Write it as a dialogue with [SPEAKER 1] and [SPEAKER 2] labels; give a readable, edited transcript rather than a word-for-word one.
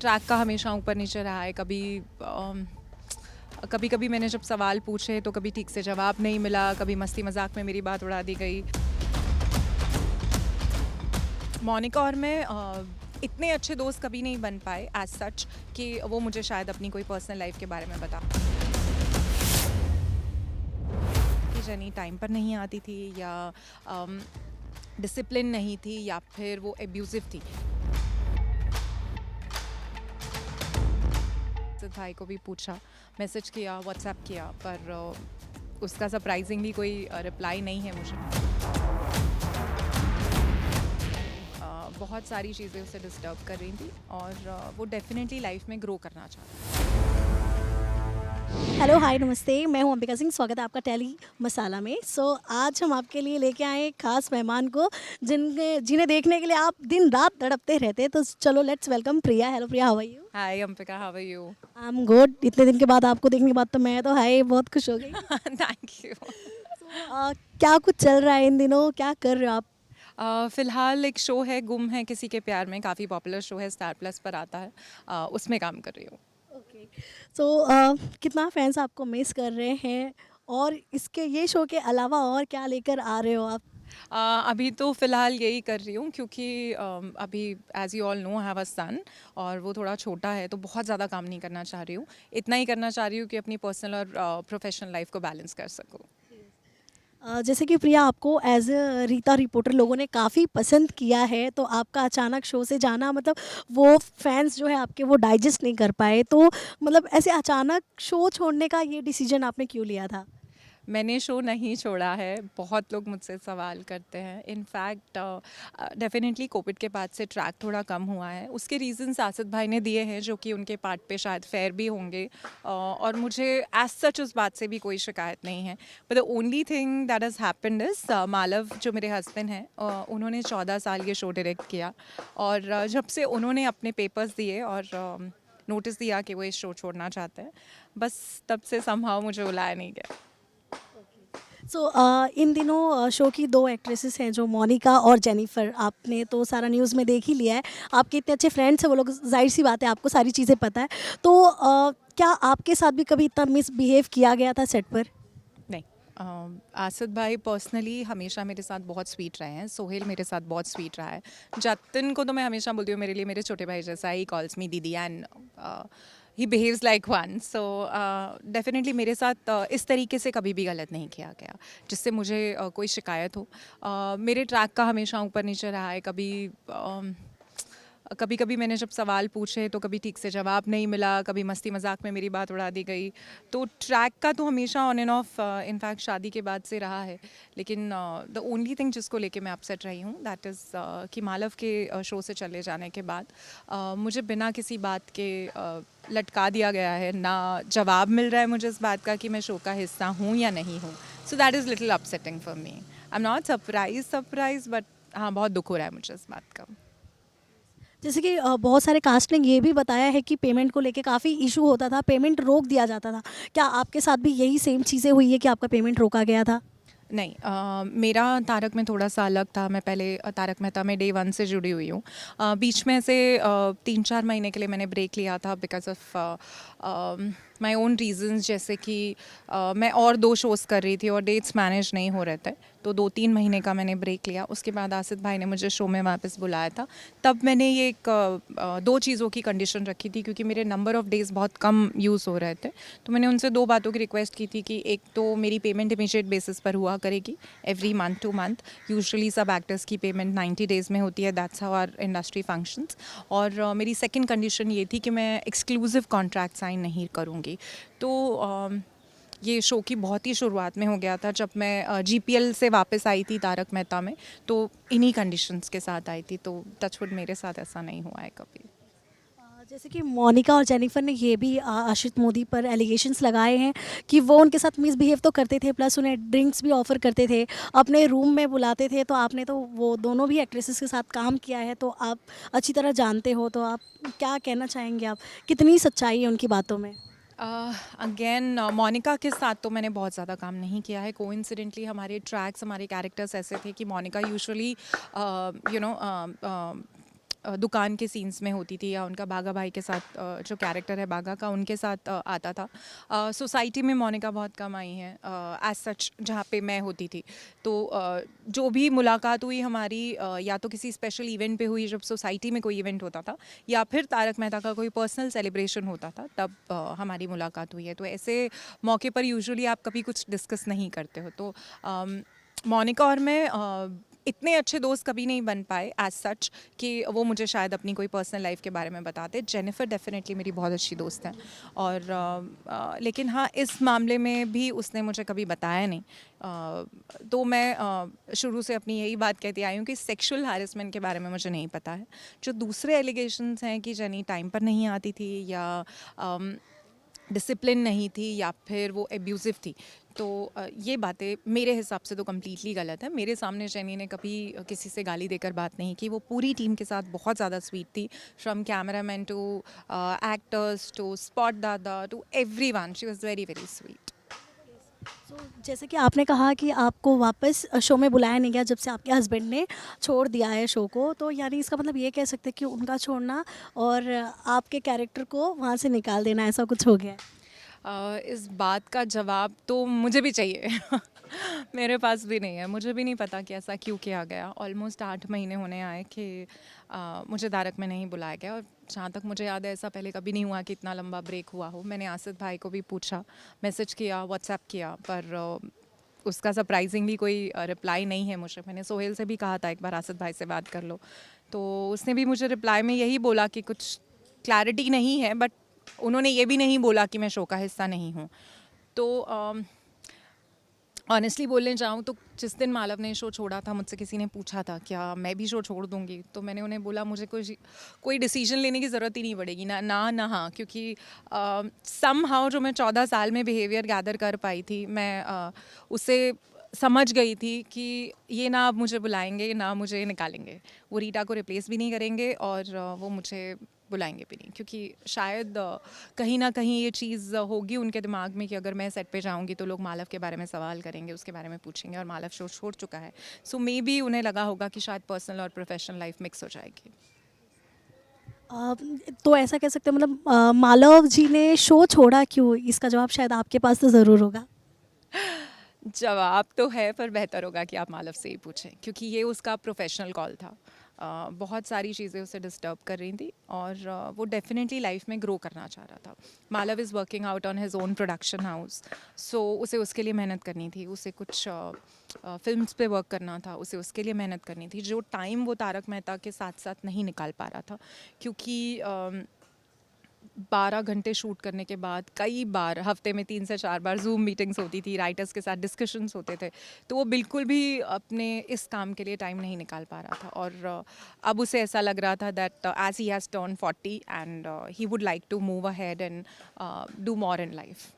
[SPEAKER 1] Track का हमेशा ऊपर नीचे रहा है। कभी कभी मैंने जब सवाल पूछे तो कभी ठीक से जवाब नहीं मिला, कभी मस्ती मजाक में मेरी बात उड़ा दी गई। मोनिका और मैं इतने अच्छे दोस्त कभी नहीं बन पाए एज सच कि वो मुझे शायद अपनी कोई पर्सनल लाइफ के बारे में बता। कि जनी टाइम पर नहीं आती थी या डिसिप्लिन नहीं थी या फिर वो एब्यूजिव थी। सिद्ध भाई को भी पूछा, मैसेज किया, व्हाट्सएप किया, पर उसका सरप्राइजिंगली कोई रिप्लाई नहीं है मुझे। बहुत सारी चीज़ें उसे डिस्टर्ब कर रही थी और वो डेफिनेटली लाइफ में ग्रो करना चाहता है।
[SPEAKER 2] हेलो हाय नमस्ते, मैं हूं अंबिका सिंह। स्वागत है आपका टेली मसाला में। आज हम आपके लिए लेके आए एक खास मेहमान को जिन्हें देखने के लिए आप दिन रात तड़पते रहते हैं। तो चलो let's welcome Priya. Hello Priya, how are you?
[SPEAKER 1] Hi Ambika, how are you?
[SPEAKER 2] I am good. इतने दिन के बाद आपको देखने के बाद तो मैं तो हाय बहुत खुश हो गई।
[SPEAKER 1] Thank you.
[SPEAKER 2] क्या कुछ चल रहा है इन दिनों, क्या कर रहे हो आप?
[SPEAKER 1] फ़िलहाल एक शो है, गुम है किसी के प्यार में, काफ़ी पॉपुलर शो है, स्टार प्लस पर आता है। उसमें काम कर रही हूँ।
[SPEAKER 2] ओके। कितना फैंस आपको मिस कर रहे हैं, और इसके ये शो के अलावा और क्या लेकर आ रहे हो आप?
[SPEAKER 1] अभी तो फ़िलहाल यही कर रही हूँ क्योंकि अभी as you all know I have a son और वो थोड़ा छोटा है, तो बहुत ज़्यादा काम नहीं करना चाह रही हूँ। इतना ही करना चाह रही हूँ कि अपनी पर्सनल और प्रोफेशनल लाइफ को बैलेंस कर सकूँ।
[SPEAKER 2] जैसे कि प्रिया, आपको एज अ रीता रिपोर्टर लोगों ने काफ़ी पसंद किया है, तो आपका अचानक शो से जाना, मतलब वो फैंस जो है आपके वो डाइजेस्ट नहीं कर पाए, तो मतलब ऐसे अचानक शो छोड़ने का ये डिसीजन आपने क्यों लिया था?
[SPEAKER 1] मैंने शो नहीं छोड़ा है, बहुत लोग मुझसे सवाल करते हैं। इनफैक्ट डेफिनेटली कोविड के बाद से ट्रैक थोड़ा कम हुआ है, उसके रीज़न्स आसिद भाई ने दिए हैं जो कि उनके पार्ट पे शायद फेयर भी होंगे। और मुझे एज सच उस बात से भी कोई शिकायत नहीं है। But the only thing that has happened is Malav जो मेरे हस्बैंड हैं, उन्होंने 14 साल ये शो डायरेक्ट किया और जब से उन्होंने अपने पेपर्स दिए और नोटिस दिया कि वो इस शो छोड़ना चाहते हैं, बस तब से समहाउ मुझे बुलाया नहीं गया।
[SPEAKER 2] इन दिनों शो की दो एक्ट्रेसेस हैं जो मोनिका और जेनिफर, आपने तो सारा न्यूज़ में देख ही लिया है। आपके इतने अच्छे फ्रेंड्स हैं वो लोग, जाहिर सी बात है आपको सारी चीज़ें पता है। क्या आपके साथ भी कभी इतना मिसबिहेव किया गया था सेट पर?
[SPEAKER 1] नहीं, आसिद भाई पर्सनली हमेशा मेरे साथ बहुत स्वीट रहे हैं। सोहेल मेरे साथ बहुत स्वीट रहा है। जतिन को तो मैं हमेशा बोलती हूँ मेरे लिए मेरे छोटे भाई जैसा, ही कॉल्स मी दीदी and he behaves like one. So definitely मेरे साथ इस तरीके से कभी भी गलत नहीं किया गया जिससे मुझे कोई शिकायत हो। मेरे ट्रैक का हमेशा ऊपर नीचे रहा है। कभी कभी मैंने जब सवाल पूछे तो कभी ठीक से जवाब नहीं मिला, कभी मस्ती मजाक में मेरी बात उड़ा दी गई। तो ट्रैक का तो हमेशा ऑन एंड ऑफ इनफैक्ट शादी के बाद से रहा है। लेकिन द ओनली थिंग जिसको लेके मैं अपसेट रही हूँ दैट इज़ कि मालव के शो से चले जाने के बाद मुझे बिना किसी बात के लटका दिया गया है। ना जवाब मिल रहा है मुझे इस बात का कि मैं शो का हिस्सा हूँ या नहीं हूँ। So that is little upsetting for me. I am not surprise but हाँ, बहुत दुख हो रहा है मुझे इस बात का।
[SPEAKER 2] जैसे कि बहुत सारे कास्ट ने ये भी बताया है कि पेमेंट को लेके काफ़ी इशू होता था, पेमेंट रोक दिया जाता था। क्या आपके साथ भी यही सेम चीज़ें हुई है कि आपका पेमेंट रोका गया था?
[SPEAKER 1] नहीं, मेरा तारक में थोड़ा सा अलग था। मैं पहले तारक मेहता में डे वन से जुड़ी हुई हूँ। बीच में से 3-4 महीने के लिए मैंने ब्रेक लिया था because of my own reasons, जैसे कि मैं और 2 शोज़ कर रही थी और डेट्स मैनेज नहीं हो रहे थे, तो 2-3 महीने का मैंने ब्रेक लिया। उसके बाद आसिद भाई ने मुझे शो में वापस बुलाया था। तब मैंने ये एक 2 चीज़ों की कंडीशन रखी थी क्योंकि मेरे नंबर ऑफ़ डेज़ बहुत कम यूज़ हो रहे थे। तो मैंने उनसे 2 बातों की रिक्वेस्ट की थी कि एक तो मेरी पेमेंट इमीडिएट बेसिस पर हुआ करेगी, every month to month. Usually सब एक्टर्स की पेमेंट 90 डेज़ में होती है, that's how our industry functions. और मेरी सेकंड कंडीशन ये थी कि मैं एक्सक्लूसिव कॉन्ट्रैक्ट साइन नहीं करूँगी। तो ये शो की बहुत ही शुरुआत में हो गया था जब मैं जीपीएल से वापस आई थी तारक मेहता में, तो इन्हीं कंडीशंस के साथ आई थी। तो टचवुड मेरे साथ ऐसा नहीं हुआ है कभी।
[SPEAKER 2] जैसे कि मोनिका और जेनिफर ने ये भी आशित मोदी पर एलिगेशंस लगाए हैं कि वो उनके साथ मिसबिहेव तो करते थे, प्लस उन्हें ड्रिंक्स भी ऑफ़र करते थे, अपने रूम में बुलाते थे। तो आपने तो वो दोनों भी एक्ट्रेसेस के साथ काम किया है, तो आप अच्छी तरह जानते हो, तो आप क्या कहना चाहेंगे? आप कितनी सच्चाई है उनकी बातों में?
[SPEAKER 1] अगेन मोनिका के साथ तो मैंने बहुत ज़्यादा काम नहीं किया है। कोइंसिडेंटली हमारे ट्रैक्स, हमारे कैरेक्टर्स ऐसे थे कि मोनिका यूजुअली यू नो दुकान के सीन्स में होती थी, या उनका बागा भाई के साथ जो कैरेक्टर है बागा का, उनके साथ आता था। सोसाइटी में मोनिका बहुत कम आई हैं एज सच, जहाँ पे मैं होती थी। तो जो भी मुलाकात हुई हमारी, या तो किसी स्पेशल इवेंट पे हुई जब सोसाइटी में कोई इवेंट होता था, या फिर तारक मेहता का कोई पर्सनल सेलिब्रेशन होता था, तब हमारी मुलाकात हुई है। तो ऐसे मौके पर यूजुअली आप कभी कुछ डिस्कस नहीं करते हो। तो मोनिका और मैं इतने अच्छे दोस्त कभी नहीं बन पाए एज सच कि वो मुझे शायद अपनी कोई पर्सनल लाइफ के बारे में बताते। जेनिफर डेफिनेटली मेरी बहुत अच्छी दोस्त है, और लेकिन हाँ, इस मामले में भी उसने मुझे कभी बताया नहीं। तो मैं शुरू से अपनी यही बात कहती आई हूँ कि सेक्सुअल हैरेसमेंट के बारे में मुझे नहीं पता है। जो दूसरे एलिगेशंस हैं कि जेनी टाइम पर नहीं आती थी, या डिसिप्लिन नहीं थी, या फिर वो एब्यूज़िव थी, तो ये बातें मेरे हिसाब से तो कम्प्लीटली गलत है। मेरे सामने जेनी ने कभी किसी से गाली देकर बात नहीं की। वो पूरी टीम के साथ बहुत ज़्यादा स्वीट थी, from cameraman to actors to spot दादा to everyone. She was very very sweet.
[SPEAKER 2] तो जैसे कि आपने कहा कि आपको वापस शो में बुलाया नहीं गया जब से आपके हस्बैंड ने छोड़ दिया है शो को, तो यानी इसका मतलब ये कह सकते हैं कि उनका छोड़ना और आपके कैरेक्टर को वहाँ से निकाल देना, ऐसा कुछ हो गया है?
[SPEAKER 1] इस बात का जवाब तो मुझे भी चाहिए। मेरे पास भी नहीं है, मुझे भी नहीं पता कि ऐसा क्यों किया गया। ऑलमोस्ट 8 महीने होने आए कि मुझे तारक में नहीं बुलाया गया, और जहाँ तक मुझे याद है ऐसा पहले कभी नहीं हुआ कि इतना लंबा ब्रेक हुआ हो। मैंने आसिफ भाई को भी पूछा, मैसेज किया, व्हाट्सएप किया, पर उसका सरप्राइजिंगली कोई रिप्लाई नहीं है मुझे। मैंने सोहेल से भी कहा था एक बार आसिफ भाई से बात कर लो, तो उसने भी मुझे रिप्लाई में यही बोला कि कुछ क्लैरिटी नहीं है, बट उन्होंने ये भी नहीं बोला कि मैं शो का हिस्सा नहीं हूँ। तो ऑनेस्टली बोलने जाऊँ तो जिस दिन मालव ने शो छोड़ा था, मुझसे किसी ने पूछा था क्या मैं भी शो छोड़ दूँगी, तो मैंने उन्हें बोला मुझे कोई डिसीजन लेने की ज़रूरत ही नहीं पड़ेगी, ना हाँ, क्योंकि समहाउ जो मैं 14 साल में बिहेवियर गैदर कर पाई थी, मैं उसे समझ गई थी कि ये ना अब मुझे बुलाएंगे, ना मुझे निकालेंगे। वो रीटा को रिप्लेस भी नहीं करेंगे, और वो मुझे बुलाएंगे भी नहीं, क्योंकि शायद कहीं ना कहीं ये चीज़ होगी उनके दिमाग में कि अगर मैं सेट पे जाऊंगी तो लोग मालव के बारे में सवाल करेंगे, उसके बारे में पूछेंगे, और मालव शो छोड़ चुका है। सो मे बी उन्हें लगा होगा कि शायद पर्सनल और प्रोफेशनल लाइफ मिक्स हो जाएगी।
[SPEAKER 2] अ, तो ऐसा कह सकते हैं, मतलब मालव जी ने शो छोड़ा क्यों? इसका जवाब शायद आपके पास तो ज़रूर होगा।
[SPEAKER 1] जवाब तो है, पर बेहतर होगा कि आप मालव से ही पूछें, क्योंकि ये उसका प्रोफेशनल कॉल था। बहुत सारी चीज़ें उसे डिस्टर्ब कर रही थी, और वो डेफिनेटली लाइफ में ग्रो करना चाह रहा था। Malav is working out on his own production house, so उसे उसके लिए मेहनत करनी थी, उसे कुछ फिल्म्स पे वर्क करना था, उसे उसके लिए मेहनत करनी थी, जो टाइम वो तारक मेहता के साथ साथ नहीं निकाल पा रहा था। क्योंकि 12 घंटे शूट करने के बाद कई बार हफ्ते में 3 से 4 बार ज़ूम मीटिंग्स होती थी, राइटर्स के साथ डिस्कशंस होते थे, तो वो बिल्कुल भी अपने इस काम के लिए टाइम नहीं निकाल पा रहा था। और अब उसे ऐसा लग रहा था that as he has turn 40 and he would like to move ahead and do more in life.